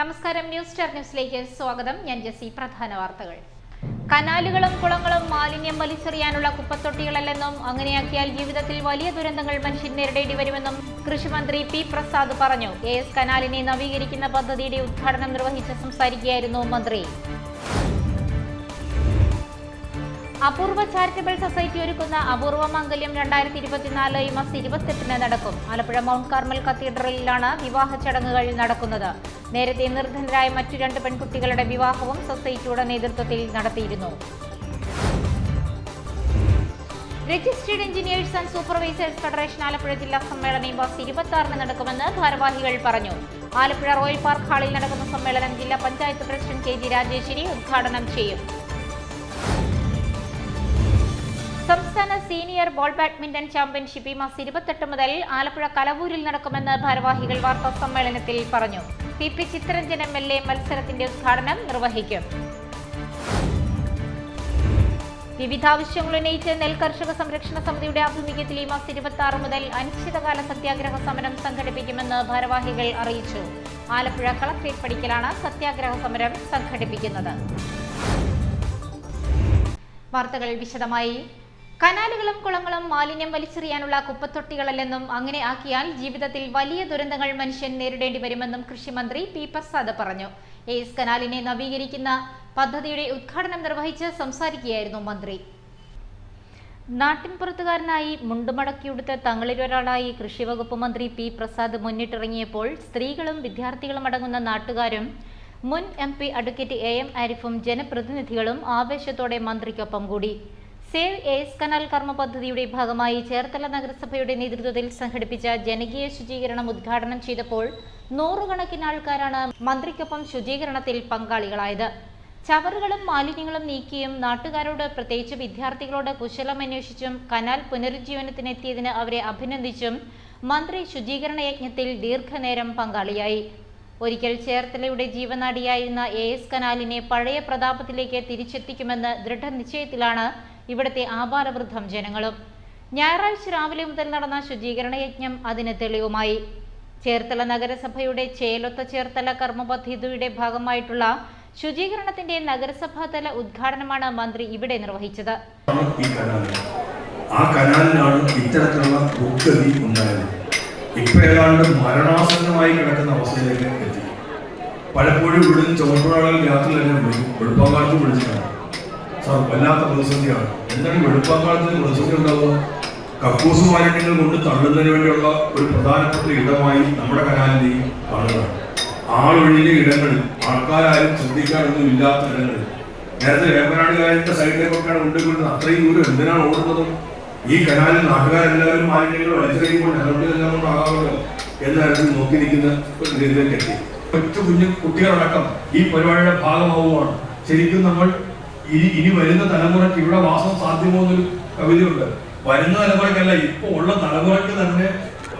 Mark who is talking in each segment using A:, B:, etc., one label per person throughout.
A: നമസ്കാരം, news star ന്യൂസിലേക്ക് സ്വാഗതം. ഞാൻ ജെസി. പ്രധാന വാർത്തകൾ. കനാലുകളും കുളങ്ങളും മാലിന്യം വലിച്ചെറിയാനുള്ള കുപ്പത്തൊട്ടികളല്ലെന്നും അങ്ങനെയാക്കിയാൽ ജീവിതത്തിൽ വലിയ ദുരന്തങ്ങൾ മനുഷ്യൻ നേരിടേണ്ടി വരുമെന്നും കൃഷിമന്ത്രി പി പ്രസാദ് പറഞ്ഞു. AS കനാലിനെ നവീകരിക്കുന്ന പദ്ധതിയുടെ ഉദ്ഘാടനം നിർവഹിച്ച് സംസാരിക്കുകയായിരുന്നു മന്ത്രി. അപൂർവ ചാരിറ്റബിൾ സൊസൈറ്റി ഒരുക്കുന്ന അപൂർവ മംഗല്യം 2024 ഈ മാസം 28-ന് നടക്കും. ആലപ്പുഴ മൗണ്ട് കാർമൽ കത്തീഡ്രലിലാണ് വിവാഹ ചടങ്ങുകൾ നടക്കുന്നത്. നേരത്തെ നിർധനരായ മറ്റു 2 പെൺകുട്ടികളുടെ വിവാഹവും സൊസൈറ്റിയുടെ നേതൃത്വത്തിൽ നടത്തിയിരുന്നു. Registered engineers and supervisors federation Alappuzha ജില്ലാ സമ്മേളനം ഈ മാസം 26-ന് നടക്കുമെന്ന് ഭാരവാഹികൾ പറഞ്ഞു. ആലപ്പുഴ റോയൽ പാർക്ക് ഹാളിൽ നടക്കുന്ന സമ്മേളനം ജില്ലാ പഞ്ചായത്ത് പ്രസിഡന്റ് KG രാജേശ്വരി ഉദ്ഘാടനം ചെയ്യും. സംസ്ഥാന സീനിയർ ബോൾ ബാഡ്മിന്റൺ ചാമ്പ്യൻഷിപ്പ് ഈ മാസം 28 മുതൽ ആലപ്പുഴ കലവൂരിൽ നടക്കുമെന്ന് ഭാരവാഹികൾ വാർത്താ സമ്മേളനത്തിൽ പറഞ്ഞു. PP ചിത്തരഞ്ജൻ MLA മത്സരത്തിന്റെ ഉദ്ഘാടനം നിർവഹിക്കും. വിവിധ ആവശ്യങ്ങൾ ഉന്നയിച്ച് നെൽ കർഷക സംരക്ഷണ സമിതിയുടെ ആഭിമുഖ്യത്തിൽ ഈ മാസം 26 മുതൽ അനിശ്ചിതകാല സത്യാഗ്രഹ സമരം സംഘടിപ്പിക്കുമെന്ന് ഭാരവാഹികൾ അറിയിച്ചു. ആലപ്പുഴ കളക്ട്രേറ്റ് പടിക്കലാണ് സത്യാഗ്രഹ സമരം സംഘടിപ്പിക്കുന്നത്. വാർത്തകൾ വിശദമായി. കനാലുകളും കുളങ്ങളും മാലിന്യം വലിച്ചെറിയാനുള്ള കുപ്പത്തൊട്ടികളല്ലെന്നും അങ്ങനെ ആക്കിയാൽ ജീവിതത്തിൽ വലിയ ദുരന്തങ്ങൾ മനുഷ്യൻ നേരിടേണ്ടി വരുമെന്നും കൃഷിമന്ത്രി പി പ്രസാദ് പറഞ്ഞു. AS കനാലിനെ നവീകരിക്കുന്ന പദ്ധതിയുടെ ഉദ്ഘാടനം നിർവഹിച്ച് സംസാരിക്കുകയായിരുന്നു മന്ത്രി. നാട്ടിൻപുറത്തുകാരനായി മുണ്ടുമടക്കിയുടുത്ത് തങ്ങളിലൊരാളായി കൃഷിവകുപ്പ് മന്ത്രി പി പ്രസാദ് മുന്നിട്ടിറങ്ങിയപ്പോൾ സ്ത്രീകളും വിദ്യാർത്ഥികളും അടങ്ങുന്ന നാട്ടുകാരും മുൻ MP അഡ്വക്കേറ്റ് AM ആരിഫും ജനപ്രതിനിധികളും ആവേശത്തോടെ മന്ത്രിക്കൊപ്പം കൂടി. സേവ് AS കനാൽ കർമ്മ പദ്ധതിയുടെ ഭാഗമായി ചേർത്തല നഗരസഭയുടെ നേതൃത്വത്തിൽ സംഘടിപ്പിച്ച ജനകീയ ശുചീകരണം ഉദ്ഘാടനം ചെയ്തപ്പോൾ നൂറുകണക്കിന് ആൾക്കാരാണ് മന്ത്രിക്കൊപ്പം ശുചീകരണത്തിൽ പങ്കാളികളായത്. ചവറുകളും മാലിന്യങ്ങളും നീക്കിയും നാട്ടുകാരോട്, പ്രത്യേകിച്ച് വിദ്യാർത്ഥികളോട് കുശലമന്വേഷിച്ചും കനാൽ പുനരുജ്ജീവനത്തിനെത്തിയതിന് അവരെ അഭിനന്ദിച്ചും മന്ത്രി ശുചീകരണ യജ്ഞത്തിൽ ദീർഘനേരം പങ്കാളിയായി. ഒരിക്കൽ ചേർത്തലയുടെ ജീവനാഡിയായിരുന്ന AS കനാലിനെ പഴയ പ്രതാപത്തിലേക്ക് തിരിച്ചെത്തിക്കുമെന്ന് ദൃഢനിശ്ചയത്തിലാണ് ഇവിടുത്തെ ആബാലവൃദ്ധം ജനങ്ങളും. ഞായറാഴ്ച രാവിലെ മുതൽ നടന്ന ശുചീകരണ യജ്ഞം അതിന് തെളിവുമായി. ചേർത്തല നഗരസഭയുടെ ചേലൊത്ത ചേർത്തല കർമ്മ പദ്ധതിയുടെ ഭാഗമായിട്ടുള്ള ശുചീകരണത്തിന്റെ നഗരസഭാതല ഉദ്ഘാടനമാണ് മന്ത്രി ഇവിടെ നിർവഹിച്ചത്.
B: ആ കനാലിനാണ് ഇത്തരത്തിലുള്ള ദുർഗതി ഉണ്ടായത്. ഇപ്പൊ ഏതാണ്ട് മരണാസന്നമായി കിടക്കുന്ന അവസ്ഥയിലേക്ക് എത്തി. പലപ്പോഴും ഇവിടുന്ന് ചുമട്ടുകാളുകൾ രാത്രി തന്നെ വിളിക്കും. വെളുപ്പാങ്കാലത്ത് വിളിച്ചിട്ടാണ് സാർ വല്ലാത്ത പ്രതിസന്ധിയാണ്. എന്താണ് വെളുപ്പാങ്കാലത്തിന് പ്രതിസന്ധി ഉണ്ടാവുക? കക്കൂസ് മാലിന്യങ്ങൾ കൊണ്ട് തള്ളുന്നതിന് വേണ്ടിയുള്ള ഒരു പ്രധാനപ്പെട്ട ഇടമായി നമ്മുടെ കനാലിനെ കാണുകയാണ്. ആളൊഴിഞ്ഞ ഇടങ്ങളിൽ, ആൾക്കാരും ശ്രദ്ധിക്കാനൊന്നും ഇല്ലാത്ത ഇടങ്ങളിൽ, നേരത്തെ വേമ്പനാടുകാരന്റെ സൈഡിലേക്കൊക്കെയാണ് കൊണ്ടുപോയിരുന്നത്. അത്രയും ദൂരം എന്തിനാണ് ഓടുന്നതും? ഈ കനാലിൽ നാട്ടുകാരെല്ലാവരും മാലിന്യങ്ങൾ വലിച്ചെറിയുമ്പോൾ ഞങ്ങൾക്കെല്ലാം കൊണ്ടാകാമല്ലോ എന്ന തരത്തിൽ നോക്കി നിൽക്കുന്ന ഇതിലേക്ക് എത്തി. കൊച്ചു കുഞ്ഞു കുട്ടികളടക്കം ഈ പരിപാടിയുടെ ഭാഗമാവുകയാണ്. ശരിക്കും നമ്മൾ ഇനി വരുന്ന തലമുറയ്ക്ക് ഇവിടെ വാസം സാധ്യമോ എന്നൊരു കവിതയുണ്ട്. വരുന്ന തലമുറയ്ക്കല്ല, ഇപ്പോൾ ഉള്ള തലമുറയ്ക്ക് തന്നെ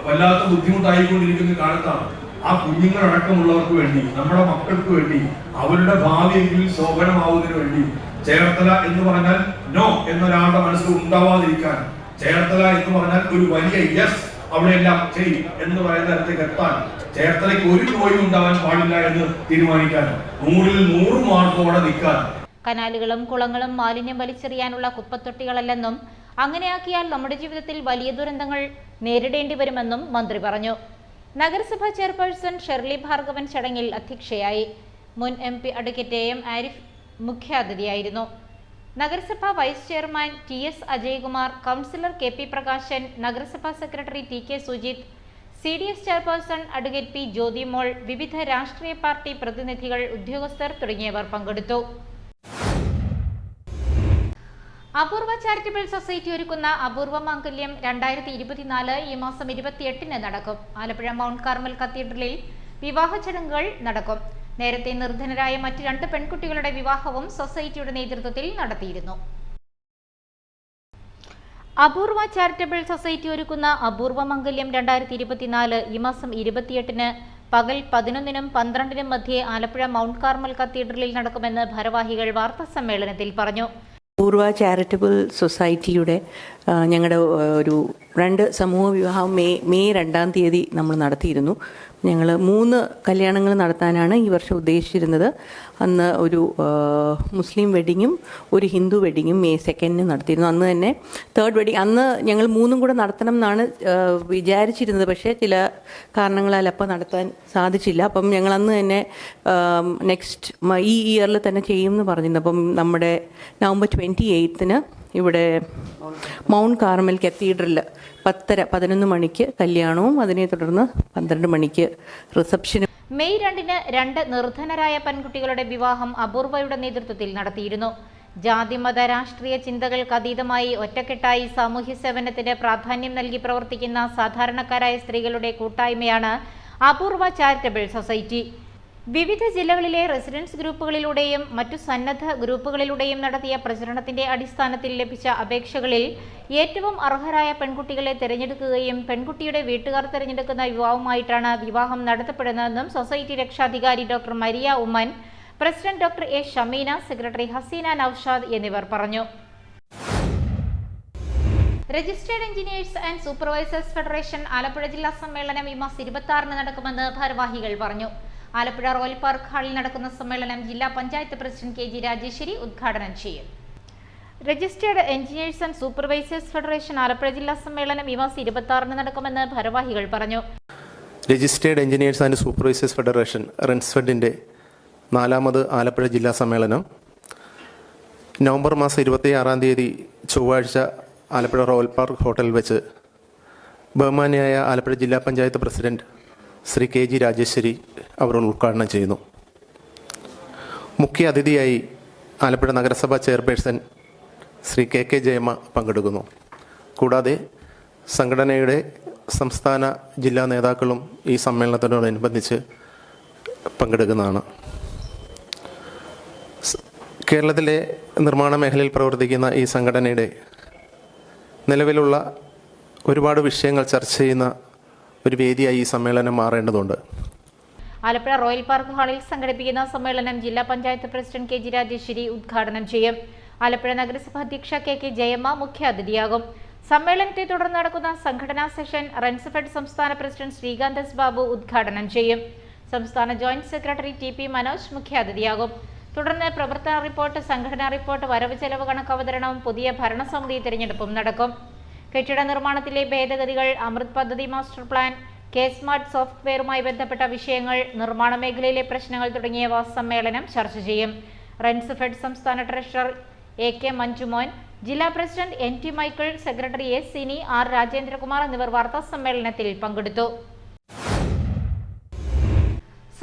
B: വല്ലാത്ത ബുദ്ധിമുട്ടായിക്കൊണ്ടിരിക്കുന്ന കാലത്താണ് ആ കുഞ്ഞുങ്ങളടക്കമുള്ളവർക്ക് വേണ്ടി, നമ്മുടെ മക്കൾക്ക് വേണ്ടി, അവരുടെ ഭാവിയെങ്കിൽ ശോഭനമാവുന്നതിന് വേണ്ടി ചേർത്തല എന്ന് പറഞ്ഞാൽ നോ എന്നൊരാളുടെ മനസ്സിൽ ഉണ്ടാവാതിരിക്കാൻ, ചേർത്തല എന്ന് പറഞ്ഞാൽ ഒരു വലിയ യെസ് അവിടെയെല്ലാം ചെയ്യും എന്ന് പറയുന്ന തരത്തേക്ക് എത്താൻ, ചേർത്തലയ്ക്ക് ഒരു നോയും ഉണ്ടാവാൻ പാടില്ല എന്ന് തീരുമാനിക്കാൻ, 100-ൽ 100 മാർക്കോടെ നിൽക്കാൻ.
A: കനാലുകളും കുളങ്ങളും മാലിന്യം വലിച്ചെറിയാനുള്ള കുപ്പത്തൊട്ടികളല്ലെന്നും അങ്ങനെയാക്കിയാൽ നമ്മുടെ ജീവിതത്തിൽ വലിയ ദുരന്തങ്ങൾ നേരിടേണ്ടി വരുമെന്നും മന്ത്രി പറഞ്ഞു. നഗരസഭാ ചെയർപേഴ്സൺ ഷെർലി ഭാർഗവൻ ചടങ്ങിൽ അധ്യക്ഷയായി. മുൻ MP അഡ്വക്കേറ്റ് AM ആരിഫ് മുഖ്യാതിഥിയായിരുന്നു. നഗരസഭാ vice chairman TS Ajaykumar, councillor KP Prakashan, നഗരസഭാ secretary TK Sujith, CDS chairperson advocate P Jyothimol, വിവിധ രാഷ്ട്രീയ പാർട്ടി പ്രതിനിധികൾ, ഉദ്യോഗസ്ഥർ തുടങ്ങിയവർ പങ്കെടുത്തു. അപൂർവ ചാരിറ്റബിൾ സൊസൈറ്റി ഒരുക്കുന്ന അപൂർവ മംഗല്യം 2024 ഈ മാസം 28-ന് നടക്കും. ആലപ്പുഴ മൗണ്ട് കാർമൽ കത്തീഡ്രലിൽ വിവാഹ ചടങ്ങുകൾ നടക്കും. നേരത്തെ നിർധനരായ മറ്റ് 2 പെൺകുട്ടികളുടെ വിവാഹവും സൊസൈറ്റിയുടെ നേതൃത്വത്തിൽ നടത്തിയിരുന്നു. അപൂർവ ചാരിറ്റബിൾ സൊസൈറ്റി ഒരുക്കുന്ന അപൂർവ മംഗല്യം 2024 ഈ മാസം 28-ന് പകൽ 11-നും 12-നും മധ്യേ ആലപ്പുഴ മൗണ്ട് കാർമൽ കത്തീഡ്രലിൽ നടക്കുമെന്ന് ഭാരവാഹികൾ വാർത്താ സമ്മേളനത്തിൽ പറഞ്ഞു.
C: അപൂർവ ചാരിറ്റബിൾ സൊസൈറ്റിയുടെ ഞങ്ങളുടെ ഒരു 2 സമൂഹ വിവാഹം മെയ് 2-ാം തീയതി നമ്മൾ നടത്തിയിരുന്നു. ഞങ്ങൾ 3 കല്യാണങ്ങൾ നടത്താനാണ് ഈ വർഷം ഉദ്ദേശിച്ചിരുന്നത്. അന്ന് ഒരു മുസ്ലിം വെഡിങ്ങും ഒരു ഹിന്ദു വെഡിങ്ങും മെയ് 2-ന് നടത്തിയിരുന്നു. അന്ന് തന്നെ 3rd വെഡിങ് അന്ന് ഞങ്ങൾ 3ഉം കൂടെ നടത്തണം എന്നാണ് വിചാരിച്ചിരുന്നത്. പക്ഷേ ചില കാരണങ്ങളാൽ അപ്പോൾ നടത്താൻ സാധിച്ചില്ല. അപ്പം ഞങ്ങൾ അന്ന് തന്നെ ഈ ഇയറിൽ തന്നെ ചെയ്യുമെന്ന് പറഞ്ഞിരുന്നു. അപ്പം നമ്മുടെ നവംബർ 28-ന് ഇവിടെ മൗണ്ട് കാർമൽ കത്തീഡ്രലിൽ 11 മണിക്ക് കല്യാണവും അതിനെ തുടർന്ന് 12 മണിക്ക് റിസപ്ഷനും.
A: മെയ് 2-ന് 2 നിർധനരായ പെൺകുട്ടികളുടെ വിവാഹം അപൂർവയുടെ നേതൃത്വത്തിൽ നടത്തിയിരുന്നു. ജാതിമത രാഷ്ട്രീയ ചിന്തകൾക്ക് അതീതമായി ഒറ്റക്കെട്ടായി സാമൂഹ്യ സേവനത്തിന് പ്രാധാന്യം നൽകി പ്രവർത്തിക്കുന്ന സാധാരണക്കാരായ സ്ത്രീകളുടെ കൂട്ടായ്മയാണ് അപൂർവ ചാരിറ്റബിൾ സൊസൈറ്റി. വിവിധ ജില്ലകളിലെ റെസിഡൻസ് ഗ്രൂപ്പുകളിലൂടെയും മറ്റു സന്നദ്ധ ഗ്രൂപ്പുകളിലൂടെയും നടത്തിയ പ്രചരണത്തിന്റെ അടിസ്ഥാനത്തിൽ ലഭിച്ച അപേക്ഷകളിൽ ഏറ്റവും അർഹരായ പെൺകുട്ടികളെ തിരഞ്ഞെടുക്കുകയും പെൺകുട്ടിയുടെ വീട്ടുകാർ തിരഞ്ഞെടുക്കുന്ന യുവാവുമായിട്ടാണ് വിവാഹം നടത്തപ്പെടുന്നതെന്നും സൊസൈറ്റി രക്ഷാധികാരി doctor Maria Oommen, president doctor A Shameena, secretary Haseena Naushad എന്നിവർ പറഞ്ഞു. Registered engineers and supervisors federation Alappuzha ജില്ലാ സമ്മേളനം ഈ മാസം 26-ന് നടക്കുമെന്ന് ഭാരവാഹികൾ പറഞ്ഞു. ആലപ്പുഴ റോയൽ പാർക്ക് ഹാളിൽ നടക്കുന്ന സമ്മേളനം ജില്ലാ panchayat president K G Rajeshwari ഉദ്ഘാടനം ചെയ്യും. Registered engineers and supervisors federation Alappuzha ജില്ലാ സമ്മേളനം ഈ മാസം 26-ന് നടക്കുമെന്ന് ഭാരവാഹികൾ പറഞ്ഞു.
D: Registered engineers and supervisors federation റെൻസ്ഫെഡിൻ്റെ 4ാമത് ആലപ്പുഴ ജില്ലാ സമ്മേളനം നവംബർ മാസം 26-ാം തീയതി ചൊവ്വാഴ്ച ആലപ്പുഴ റോയൽ പാർക്ക് ഹോട്ടലിൽ വെച്ച് ബഹുമാന്യയായ ആലപ്പുഴ ജില്ലാ panchayat president Shri K G Rajeshwari അവർ ഉദ്ഘാടനം ചെയ്യുന്നു. മുഖ്യ അതിഥിയായി ആലപ്പുഴ നഗരസഭാ chairperson Shri K K Jayamma പങ്കെടുക്കുന്നു. കൂടാതെ സംഘടനയുടെ സംസ്ഥാന ജില്ലാ നേതാക്കളും ഈ സമ്മേളനത്തോടനുബന്ധിച്ച് പങ്കെടുക്കുന്നതാണ്. കേരളത്തിലെ നിർമ്മാണ മേഖലയിൽ പ്രവർത്തിക്കുന്ന ഈ സംഘടനയുടെ നിലവിലുള്ള ഒരുപാട് വിഷയങ്ങൾ ചർച്ച ചെയ്യുന്ന ഒരു വേദിയായി ഈ സമ്മേളനം മാറേണ്ടതുണ്ട്.
A: ആലപ്പുഴ റോയൽ പാർക്ക് ഹാളിൽ സംഘടിപ്പിക്കുന്ന സമ്മേളനം ജില്ലാ panchayat president K G Rajeshwari ഉദ്ഘാടനം ചെയ്യും. ആലപ്പുഴ നഗരസഭ അധ്യക്ഷ കെ കെ ജയമ്മ മുഖ്യാതിഥിയാകും. സമ്മേളനത്തെ തുടർന്ന് നടക്കുന്ന സംഘടനാ സെഷൻ റെൻസ്ഫെഡ് സംസ്ഥാന പ്രസിഡന്റ് ശ്രീകാന്ത് എസ് ബാബു ഉദ്ഘാടനം ചെയ്യും. സംസ്ഥാന joint secretary T P Manoj മുഖ്യാതിഥിയാകും. തുടർന്ന് പ്രവർത്തന റിപ്പോർട്ട്, സംഘടനാ റിപ്പോർട്ട്, വരവ് ചെലവ് കണക്ക് അവതരണവും പുതിയ ഭരണസമിതി തിരഞ്ഞെടുപ്പും നടക്കും. കെട്ടിട നിർമ്മാണത്തിലെ ഭേദഗതികൾ, അമൃത് പദ്ധതി മാസ്റ്റർ പ്ലാൻ, കെ സ്മാർട്ട് സോഫ്റ്റ്വെയറുമായി ബന്ധപ്പെട്ട വിഷയങ്ങൾ, നിർമ്മാണ മേഖലയിലെ പ്രശ്നങ്ങൾ തുടങ്ങിയവ സമ്മേളനം ചർച്ച ചെയ്യും. റെൻസ്ഫെഡ് സംസ്ഥാന ട്രഷറർ എ കെ മഞ്ജുമോൻ, ജില്ലാ president N T Michael, secretary A Sini, R Rajendrakumar എന്നിവർ വാർത്താ സമ്മേളനത്തിൽ പങ്കെടുത്തു.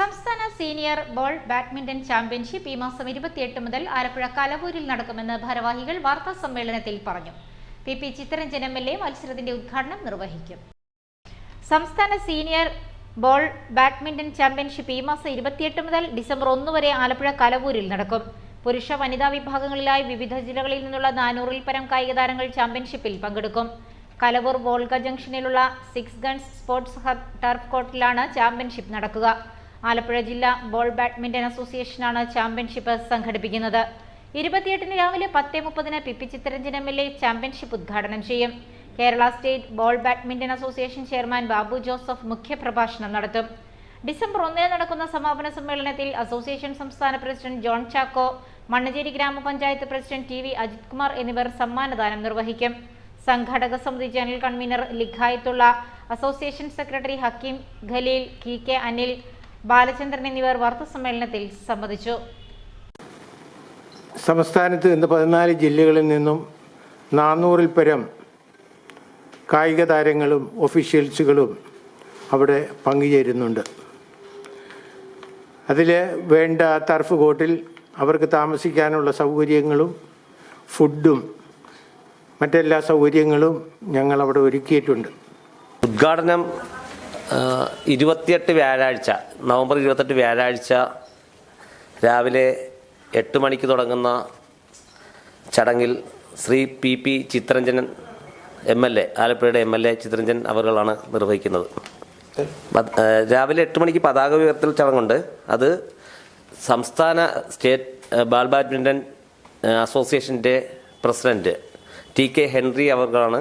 A: സംസ്ഥാന സീനിയർ ബോൾ ബാഡ്മിന്റൺ ചാമ്പ്യൻഷിപ്പ് ഈ മാസം 28 മുതൽ ആലപ്പുഴ കലവൂരിൽ നടക്കുമെന്ന് ഭാരവാഹികൾ വാർത്താ സമ്മേളനത്തിൽ പറഞ്ഞു. പി ചിത്തരഞ്ജൻ MLA മത്സരത്തിന്റെ ഉദ്ഘാടനം നിർവഹിക്കും. സംസ്ഥാന സീനിയർ ബോൾ ബാഡ്മിന്റൺ ചാമ്പ്യൻഷിപ്പ് ഈ മാസം 28 മുതൽ ഡിസംബർ 1 വരെ ആലപ്പുഴ കലവൂരിൽ നടക്കും. പുരുഷ വനിതാ വിഭാഗങ്ങളിലായി വിവിധ ജില്ലകളിൽ നിന്നുള്ള 400-ൽ പരം കായിക താരങ്ങൾ ചാമ്പ്യൻഷിപ്പിൽ പങ്കെടുക്കും. കലവൂർ വോൾഗ ജംഗ്ഷനിലുള്ള 6 ഗൺസ് സ്പോർട്സ് ഹബ് ടർഫ് കോർട്ടിലാണ് ചാമ്പ്യൻഷിപ്പ് നടക്കുക. ആലപ്പുഴ ജില്ലാ ബോൾ ബാഡ്മിന്റൺ അസോസിയേഷനാണ് ചാമ്പ്യൻഷിപ്പ് സംഘടിപ്പിക്കുന്നത്. 28-ന് രാവിലെ 10:30-ന് പി ചിത്തരഞ്ജൻ MLA ചാമ്പ്യൻഷിപ്പ് ഉദ്ഘാടനം ചെയ്യും. Kerala state ball badminton association chairman Babu Joseph മുഖ്യപ്രഭാഷണം നടത്തും. ഡിസംബർ 1-ന് നടക്കുന്ന സമാപന സമ്മേളനത്തിൽ അസോസിയേഷൻ സംസ്ഥാന പ്രസിഡന്റ് ജോൺ ചാക്കോ, മണ്ണഞ്ചേരി ഗ്രാമപഞ്ചായത്ത് president T V Ajith Kumar എന്നിവർ സമ്മാനദാനം നിർവഹിക്കും. സംഘാടക സമിതി general convener Liyakathulla, association secretary Hakeem Khaleel, K Anil, Balachandran എന്നിവർ വാർത്താസമ്മേളനത്തിൽ സംബന്ധിച്ചു.
E: സംസ്ഥാനത്ത് ഇന്ന് 14 ജില്ലകളിൽ നിന്നും 400-ൽ പരം കായിക താരങ്ങളും ഒഫീഷ്യൽസുകളും അവിടെ പങ്കുചേരുന്നുണ്ട്. അതിൽ വേണ്ട ടർഫ് കോർട്ടിൽ അവർക്ക് താമസിക്കാനുള്ള സൗകര്യങ്ങളും ഫുഡും മറ്റെല്ലാ സൗകര്യങ്ങളും ഞങ്ങൾ അവിടെ ഒരുക്കിയിട്ടുണ്ട്.
F: ഉദ്ഘാടനം 28 വ്യാഴാഴ്ച, നവംബർ 28 വ്യാഴാഴ്ച രാവിലെ 8 മണിക്ക് തുടങ്ങുന്ന ചടങ്ങിൽ ശ്രീ പി ചിത്തരഞ്ജൻ MLA, ആലപ്പുഴയുടെ MLA ചിത്തരഞ്ജൻ അവരുകളാണ് നിർവഹിക്കുന്നത്. രാവിലെ 8 മണിക്ക് പതാക ഉയർത്തൽ ചടങ്ങുണ്ട്. അത് സംസ്ഥാന സ്റ്റേറ്റ് ബോൾ ബാഡ്മിൻ്റൺ അസോസിയേഷൻ്റെ പ്രസിഡന്റ് ടി കെ ഹെൻറി അവർകളാണ്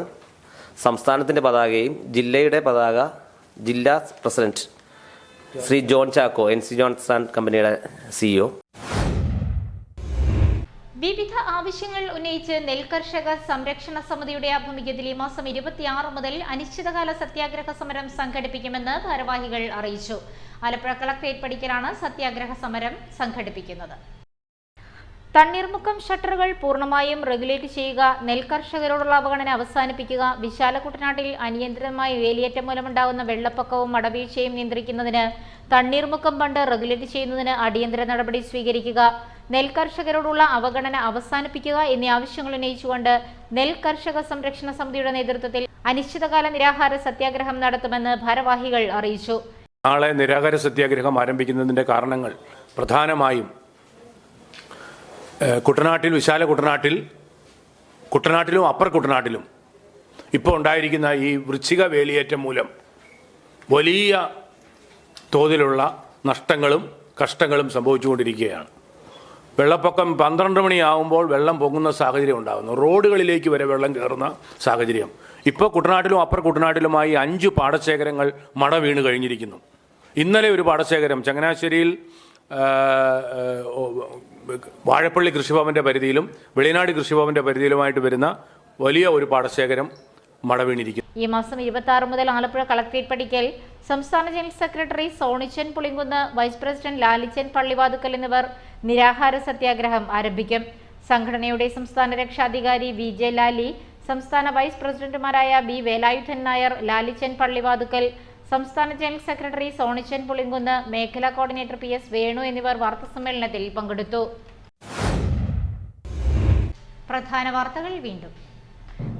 F: സംസ്ഥാനത്തിൻ്റെ പതാകയും ജില്ലയുടെ പതാക ജില്ലാ പ്രസിഡന്റ് Shri John Chacko, NC John's and കമ്പനിയുടെ CEO.
A: വിവിധ ആവശ്യങ്ങൾ ഉന്നയിച്ച് നെൽകർഷക സംരക്ഷണ സമിതിയുടെ ആഭിമുഖ്യത്തിൽ ഈ മാസം 26 മുതൽ അനിശ്ചിതകാല സത്യാഗ്രഹ സമരം സംഘടിപ്പിക്കുമെന്ന് ഭാരവാഹികൾ അറിയിച്ചു. ആലപ്പുഴ കളക്ടറേറ്റ് പടിക്കലാണ് സത്യാഗ്രഹ സമരം സംഘടിപ്പിക്കുന്നത്. തണ്ണീർമുക്കം ഷട്ടറുകൾ പൂർണ്ണമായും റെഗുലേറ്റ് ചെയ്യുക, നെൽകർഷകരോടുള്ള അവഗണന അവസാനിപ്പിക്കുക, വിശാല കുട്ടനാട്ടിൽ അനിയന്ത്രിതമായ വേലിയേറ്റം മൂലമുണ്ടാകുന്ന വെള്ളപ്പൊക്കവും മടവീഴ്ചയും നിയന്ത്രിക്കുന്നതിന് തണ്ണീർമുക്കം ബണ്ട് റെഗുലേറ്റ് ചെയ്യുന്നതിന് അടിയന്തര നടപടി സ്വീകരിക്കുക, നെൽകർഷകരോടുള്ള അവഗണന അവസാനിപ്പിക്കുക എന്നീ ആവശ്യങ്ങൾ ഉന്നയിച്ചുകൊണ്ട് നെൽകർഷക സംരക്ഷണ സമിതിയുടെ നേതൃത്വത്തിൽ അനിശ്ചിതകാല നിരാഹാര സത്യാഗ്രഹം നടത്തുമെന്ന് ഭാരവാഹികൾ അറിയിച്ചു.
G: നാളെ നിരാഹാര സത്യാഗ്രഹം ആരംഭിക്കുന്നതിൻ്റെ കാരണങ്ങൾ പ്രധാനമായും കുട്ടനാട്ടിൽ, വിശാല കുട്ടനാട്ടിലും അപ്പർ കുട്ടനാട്ടിലും ഇപ്പോൾ ഉണ്ടായിരിക്കുന്ന ഈ വൃശ്ചിക വേലിയേറ്റം മൂലം വലിയ തോതിലുള്ള നഷ്ടങ്ങളും കഷ്ടങ്ങളും സംഭവിച്ചുകൊണ്ടിരിക്കുകയാണ്. വെള്ളപ്പൊക്കം 12 മണിയാകുമ്പോൾ വെള്ളം പൊങ്ങുന്ന സാഹചര്യം ഉണ്ടാകുന്നു. റോഡുകളിലേക്ക് വരെ വെള്ളം കയറുന്ന സാഹചര്യം. ഇപ്പോൾ കുട്ടനാട്ടിലും അപ്പർ കുട്ടനാട്ടിലുമായി 5 പാടശേഖരങ്ങൾ മട വീണ് കഴിഞ്ഞിരിക്കുന്നു. ഇന്നലെ ഒരു പാടശേഖരം ചങ്ങനാശ്ശേരിയിൽ വാഴപ്പള്ളി കൃഷിഭവന്റെ പരിധിയിലും വെളിനാട് കൃഷിഭവന്റെ പരിധിയിലുമായിട്ട് വരുന്ന വലിയ ഒരു പാടശേഖരം മട വീണിരിക്കുന്നു.
A: ഈ മാസം 26 മുതൽ ആലപ്പുഴ കളക്ടറേറ്റ് പടിക്കൽ സംസ്ഥാന general secretary Sonichan Pulinkunnu, vice president Lalichan Pallivathukkal എന്നിവർ നിരാഹാര സത്യാഗ്രഹം ആരംഭിക്കും. സംഘടനയുടെ സംസ്ഥാന രക്ഷാധികാരി VJ ലാലി, സംസ്ഥാന വൈസ് പ്രസിഡന്റുമാരായ B വേലായുധൻ നായർ, ലാലിച്ചൻ പള്ളിവാതുക്കൽ, സംസ്ഥാന ജനറൽ സെക്രട്ടറി സോണിച്ചൻ പുളിങ്കുന്ന്, മേഖലാ കോർഡിനേറ്റർ PS വേണു എന്നിവർ വാർത്താസമ്മേളനത്തിൽ പങ്കെടുത്തു. പ്രധാന വാർത്തകൾ വീണ്ടും.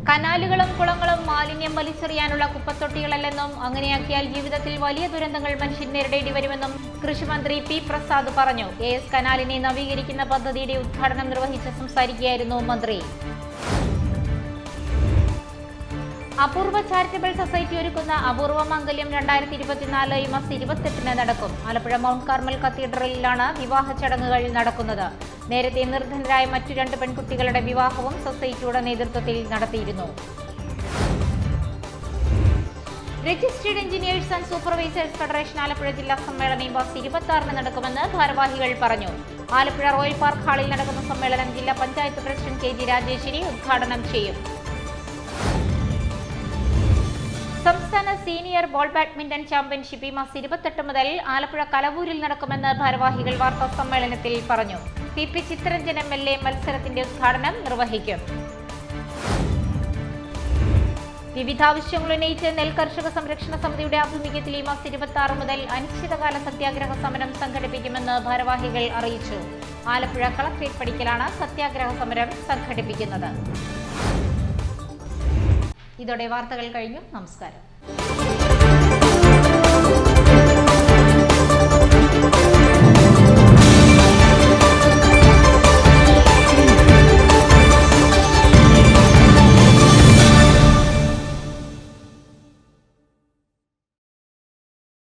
A: കനാലുകളും കുളങ്ങളും മാലിന്യം വലിച്ചെറിയാനുള്ള കുപ്പത്തൊട്ടികളല്ലെന്നും അങ്ങനെയാക്കിയാൽ ജീവിതത്തിൽ വലിയ ദുരന്തങ്ങൾ മനുഷ്യൻ നേരിടേണ്ടി വരുമെന്നും കൃഷിമന്ത്രി P പ്രസാദ് പറഞ്ഞു. AS കനാലിനെ നവീകരിക്കുന്ന പദ്ധതിയുടെ ഉദ്ഘാടനം നിർവഹിച്ച് സംസാരിക്കുകയായിരുന്നു മന്ത്രി. അപൂർവ ചാരിറ്റബിൾ സൊസൈറ്റി ഒരുക്കുന്ന അപൂർവ മംഗല്യം 2024 ഈ മാസം 28 നടക്കും. ആലപ്പുഴ മൗണ്ട് കാർമൽ കത്തീഡ്രലിലാണ് വിവാഹ ചടങ്ങുകൾ നടക്കുന്നത്. നേരത്തെ നിർധനരായ മറ്റു 2 പെൺകുട്ടികളുടെ വിവാഹവും സൊസൈറ്റിയുടെ നേതൃത്വത്തിൽ നടത്തിയിരുന്നു. Registered engineers and supervisors federation Alappuzha ജില്ലാ സമ്മേളനം ഈ മാസം 26 നടക്കുമെന്ന് ഭാരവാഹികൾ പറഞ്ഞു. ആലപ്പുഴ റോയൽ പാർക്ക് ഹാളിൽ നടക്കുന്ന സമ്മേളനം ജില്ലാ പഞ്ചായത്ത് പ്രസിഡന്റ് KG രാജേശ്വരി ഉദ്ഘാടനം ചെയ്യും. സംസ്ഥാന സീനിയർ ബോൾ ബാഡ്മിന്റൺ ചാമ്പ്യൻഷിപ്പ് ഈ മാസം 28 മുതൽ ആലപ്പുഴ കലവൂരിൽ നടക്കുമെന്ന് ഭാരവാഹികൾ വാർത്താ സമ്മേളനത്തിൽ പറഞ്ഞു. PP ചിത്തരഞ്ജൻ MLA മത്സരത്തിന്റെ ഉദ്ഘാടനം നിർവഹിക്കും. വിവിധ ആവശ്യങ്ങൾ ഉന്നയിച്ച് നെൽകർഷക സംരക്ഷണ സമിതിയുടെ ആഭിമുഖ്യത്തിൽ ഈ മാസം 26 മുതൽ അനിശ്ചിതകാല സത്യാഗ്രഹ സമരം സംഘടിപ്പിക്കുമെന്ന് ഭാരവാഹികൾ അറിയിച്ചു. ആലപ്പുഴ കളക്ടറേറ്റ് പടിക്കലാണ് സത്യാഗ്രഹ സമരം സംഘടിപ്പിക്കുന്നത്. ഇതോടെ വാർത്തകൾ കഴിഞ്ഞു. നമസ്കാരം.